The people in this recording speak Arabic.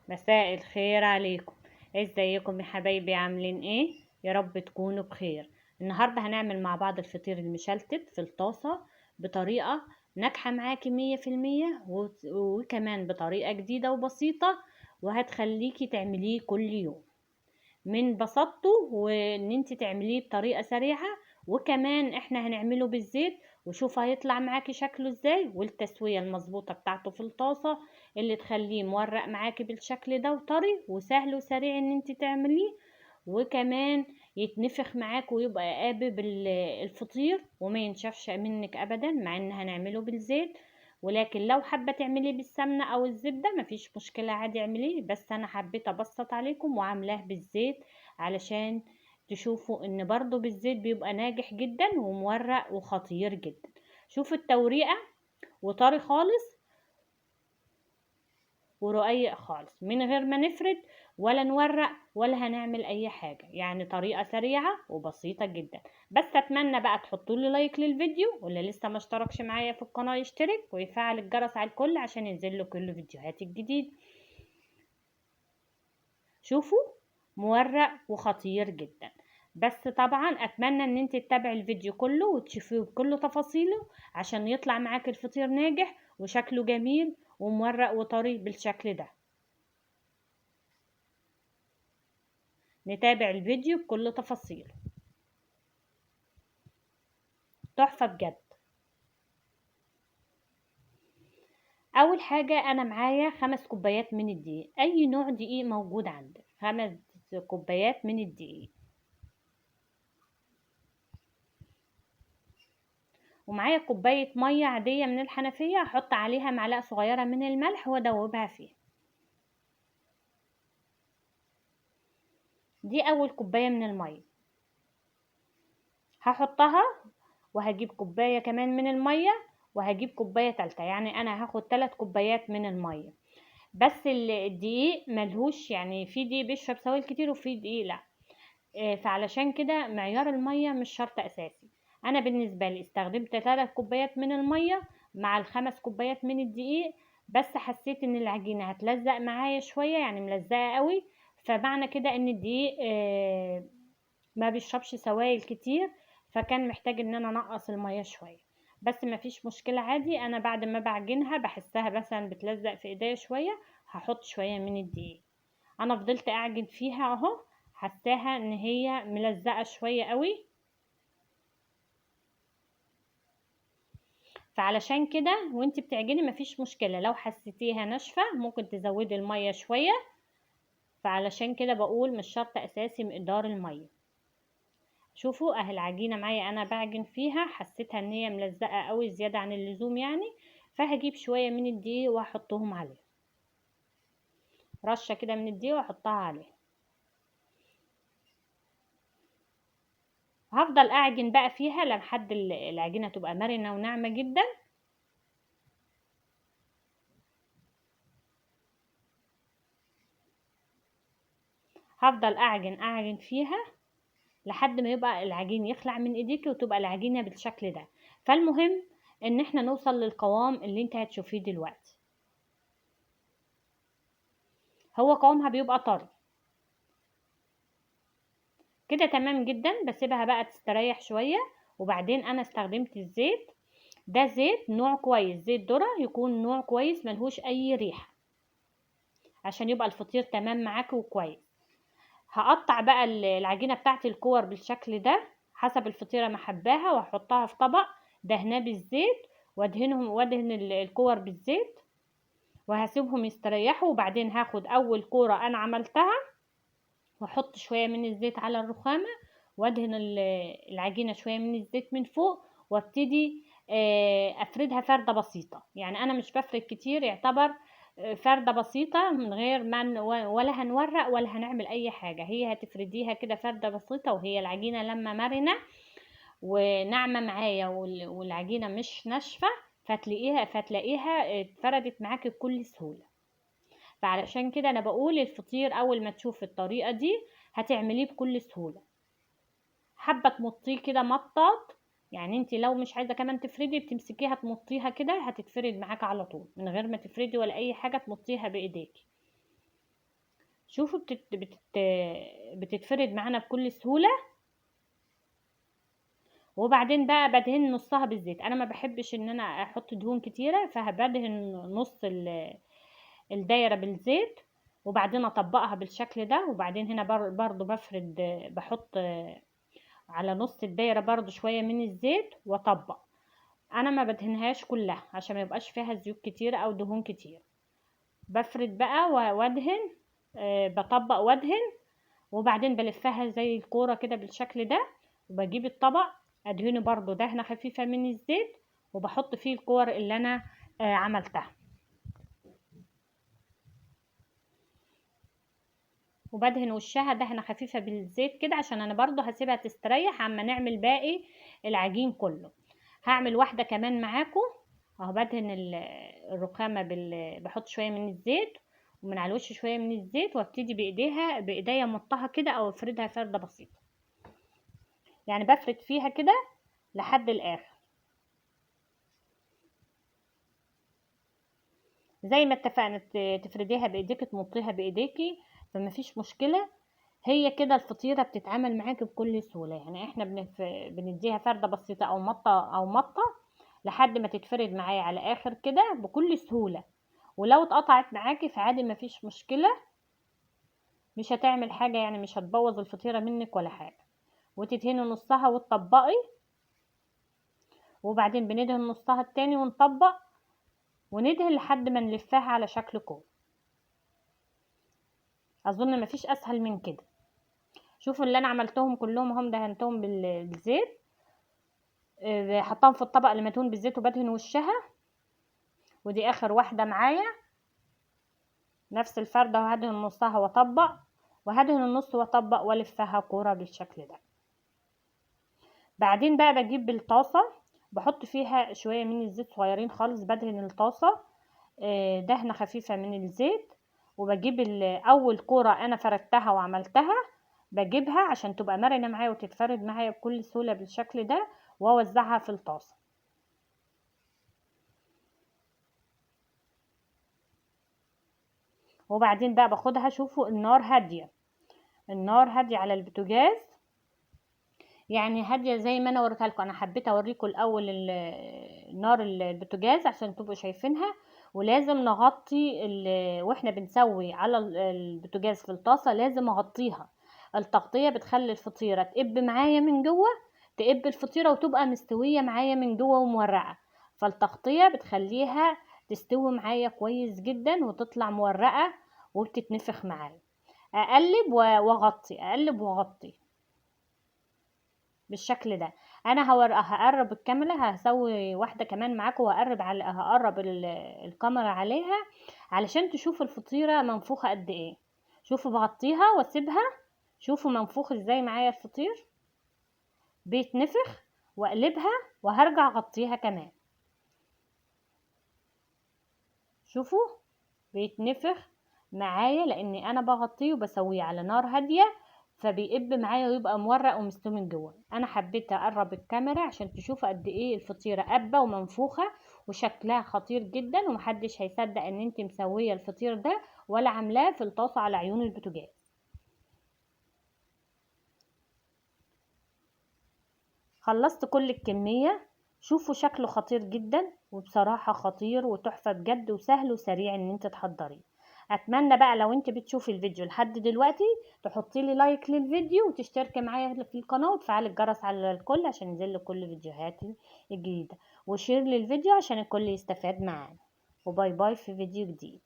مساء الخير عليكم. ازيكم يا حبايبي؟ عاملين ايه؟ يا رب تكونوا بخير. النهارده هنعمل مع بعض الفطير المشلتت في الطاسة بطريقة ناجحة معاكي 100%، وكمان بطريقة جديدة وبسيطة، وهتخليكي تعمليه كل يوم من بساطته، وان انت تعمليه بطريقة سريعة. وكمان احنا هنعمله بالزيت، وشوف هيطلع معاكي شكله ازاي، والتسوية المظبوطة بتاعته في الطاسة اللي تخليه مورق معاكي بالشكل ده وطري وسهل وسريع ان انت تعمليه. وكمان يتنفخ معاك ويبقى قابب الفطير وما ينشفش منك ابدا، مع ان هنعمله بالزيت. ولكن لو حابة تعمليه بالسمنة او الزبدة مفيش مشكلة، عادي اعمليه، بس انا حبيت ابسط عليكم وعاملاه بالزيت علشان تشوفوا ان برضو بالزيت بيبقى ناجح جدا ومورق وخطير جدا. شوفوا التوريقة، وطري خالص ورقيق خالص من غير ما نفرد ولا نورق ولا هنعمل اي حاجة، يعني طريقة سريعة وبسيطة جدا. بس اتمنى بقى تحطوا لي لايك للفيديو، واللي لسه ما اشتركش معايا في القناة يشترك ويفعل الجرس على الكل عشان ينزل له كل فيديوهات الجديد. شوفوا مورق وخطير جدا. بس طبعا اتمنى ان انت تتابعي الفيديو كله وتشوفيه بكل تفاصيله عشان يطلع معاك الفطير ناجح وشكله جميل ومورق وطري بالشكل ده. نتابع الفيديو بكل تفاصيله، تحفة بجد. اول حاجة انا معايا 5 كوبايات من الدقيق، اي نوع دقيق موجود عندك، 5 كوبايات من الدقيق. ومعايا كوباية مية عادية من الحنفية، هحط عليها معلقة صغيرة من الملح وادوبها فيها. دي اول كوباية من المية هحطها، وهجيب كوباية كمان من المية، وهجيب كوباية تالتة، يعني انا هاخد 3 كوبايات من المية. بس الدقيق ملهوش، يعني في دقيق بيشرب سوائل كتير وفي دقيق لا. فعلشان كده معيار المية مش شرط اساسي. انا بالنسبة لي استخدمت 3 كوبايات من المية مع ال5 كوبايات من الدقيق. بس حسيت ان العجينة هتلزق معايا شوية، يعني ملزقة قوي، فمعنى كده ان الدقيق ما بيشربش سوائل كتير، فكان محتاج ان انا انقص المية شوية. بس ما فيش مشكلة، عادي. انا بعد ما بعجنها بحسها مثلا بتلزق في ايديا شوية، هحط شوية من الدقيق. انا فضلت اعجن فيها اهو، حساها ان هي ملزقة شوية قوي، فعلشان كده وانت بتعجني مفيش مشكلة، لو حسيتيها ناشفة ممكن تزودي المية شوية. فعلشان كده بقول مش شرط اساسي مقدار المية. شوفوا اهي العجينة معايا انا بعجن فيها، حسيتها ان هي ملزقة قوي زيادة عن اللزوم يعني، فهجيب شوية من الدقيق واحطهم عليها، رشة كده من الدقيق واحطها عليها. هفضل اعجن بقى فيها لحد العجينة تبقى مرنة وناعمة جدا. هفضل اعجن فيها لحد ما يبقى العجين يخلع من ايديكي وتبقى العجينة بالشكل ده. فالمهم ان احنا نوصل للقوام اللي انت هتشوفيه دلوقتي. هو قوامها بيبقى طري كده، تمام جدا. بسيبها بقى تستريح شوية. وبعدين انا استخدمت الزيت، ده زيت نوع كويس، زيت ذرة، يكون نوع كويس ملهوش اي ريحة عشان يبقى الفطير تمام معاك وكويس. هقطع بقى العجينة بتاعتي الكور بالشكل ده حسب الفطيرة ما حباها، واحطها في طبق دهناه بالزيت، وادهن الكور بالزيت، وهسيبهم يستريحوا. وبعدين هاخد اول كورة انا عملتها واحط شوية من الزيت على الرخامة، وادهن العجينة شوية من الزيت من فوق، وابتدي افردها فردة بسيطة. يعني انا مش بفرد كتير، يعتبر فردة بسيطة من غير ما ولا هنورق ولا هنعمل اي حاجة. هي هتفرديها كده فردة بسيطة، وهي العجينة لما مرنة وناعمة معايا والعجينة مش ناشفة، فتلاقيها اتفردت معاكي بكل سهولة. فعلشان كده انا بقول الفطير اول ما تشوف الطريقة دي هتعمليه بكل سهولة. حابة تمطيه كده مطاط، يعني انت لو مش عايزة كمان تفردي بتمسكيها تمطيها كده هتتفرد معاك على طول من غير ما تفردي ولا اي حاجة، تمطيها بايديك. شوفوا بتتفرد معانا بكل سهولة. وبعدين بقى بدهن نصها بالزيت. انا ما بحبش ان انا احط دهون كتيرة، فبدهن نص الدايرة بالزيت، وبعدين اطبقها بالشكل ده. وبعدين هنا برضو بفرد، بحط على نص الدايرة برضو شوية من الزيت واطبق. انا ما بدهنهاش كلها عشان ما يبقاش فيها زيوت كتيرة او دهون كتير. بفرد بقى وادهن، بطبق وادهن، وبعدين بلفها زي الكورة كده بالشكل ده. وبجيب الطبق ادهنه برضو دهنة خفيفة من الزيت، وبحط فيه الكور اللي انا عملتها. وبدهن وشها دهنة خفيفة بالزيت كده عشان انا برضو هسيبها تستريح اما نعمل باقي العجين كله. هعمل واحدة كمان معاكم اهو. بدهن الرخامة بحط شوية من الزيت، ومن على الوش شوية من الزيت، وابتدي بايديا امطها كده او افردها فردة بسيطة. يعني بفرد فيها كده لحد الاخر زي ما اتفقنا. تفرديها بايديك، تمطيها بايديكي، فما فيش مشكلة. هي كده الفطيرة بتتعمل معاكي بكل سهولة. يعني احنا بنديها فردة بسيطة او مطة لحد ما تتفرد معايا على اخر كده بكل سهولة. ولو اتقطعت معاكي فعادي ما فيش مشكلة، مش هتعمل حاجة، يعني مش هتبوظ الفطيرة منك ولا حاجة. وتدهني نصها وتطبقي، وبعدين بندهن نصها التاني ونطبق، وندهن لحد ما نلفها على شكل كوب. اظن مفيش اسهل من كده. شوفوا اللي انا عملتهم كلهم هم دهنتهم بالزيت، حطاهم في الطبق اللي مدهون بالزيت وبدهن وشها. ودي اخر واحدة معايا، نفس الفردة، وهدهن نصها واطبق، وهدهن النص واطبق والفها كورة بالشكل ده. بعدين بقى بجيب الطاسة، بحط فيها شوية من الزيت صغيرين خالص. بدهن الطاسة دهنة خفيفة من الزيت، وبجيب اول كورة انا فردتها وعملتها، بجيبها عشان تبقى مرنة معايا وتتفرد معايا بكل سهولة بالشكل ده، واوزعها في الطاسة. وبعدين بقى باخدها. شوفوا النار هادية، النار هادية على البوتاجاز، يعني هادية زي ما انا وريتها لكم. انا حبيت اوريكم الاول نار البوتاجاز عشان تبقوا شايفينها. ولازم نغطي واحنا بنسوي على البوتاجاز في الطاسة لازم اغطيها. التغطية بتخلي الفطيرة تقب معايا من جوه، تقب الفطيرة وتبقى مستوية معايا من جوه ومورقة. فالتغطية بتخليها تستوي معايا كويس جدا وتطلع مورقة وبتتنفخ معايا. اقلب واغطي، اقلب واغطي بالشكل ده. انا هقرب الكاميرا، هسوي واحده كمان معاكم، هقرب الكاميرا عليها علشان تشوفوا الفطيره منفوخه قد ايه. شوفوا بغطيها واسيبها، شوفوا منفوخ ازاي معايا الفطير بيتنفخ. واقلبها وهرجع اغطيها كمان. شوفوا بيتنفخ معايا لاني انا بغطيه وبسويه على نار هاديه، فبيقب معايا ويبقى مورق ومستوي من جوه. انا حبيت اقرب الكاميرا عشان تشوفوا قد ايه الفطيره قبه ومنفوخه وشكلها خطير جدا، ومحدش هيصدق ان انت مسويه الفطير ده ولا عاملاه في الطاسه على عيون البوتاجاز. خلصت كل الكميه. شوفوا شكله خطير جدا، وبصراحه خطير وتحفه بجد، وسهل وسريع ان انت تحضريه. اتمنى بقى لو انت بتشوفي الفيديو لحد دلوقتي تحطي لي لايك للفيديو، وتشتركي معايا في القناه، وتفعلي الجرس على الكل عشان ينزل كل فيديوهاتي الجديده، وشير للفيديو عشان الكل يستفاد معانا. وباي باي في فيديو جديد.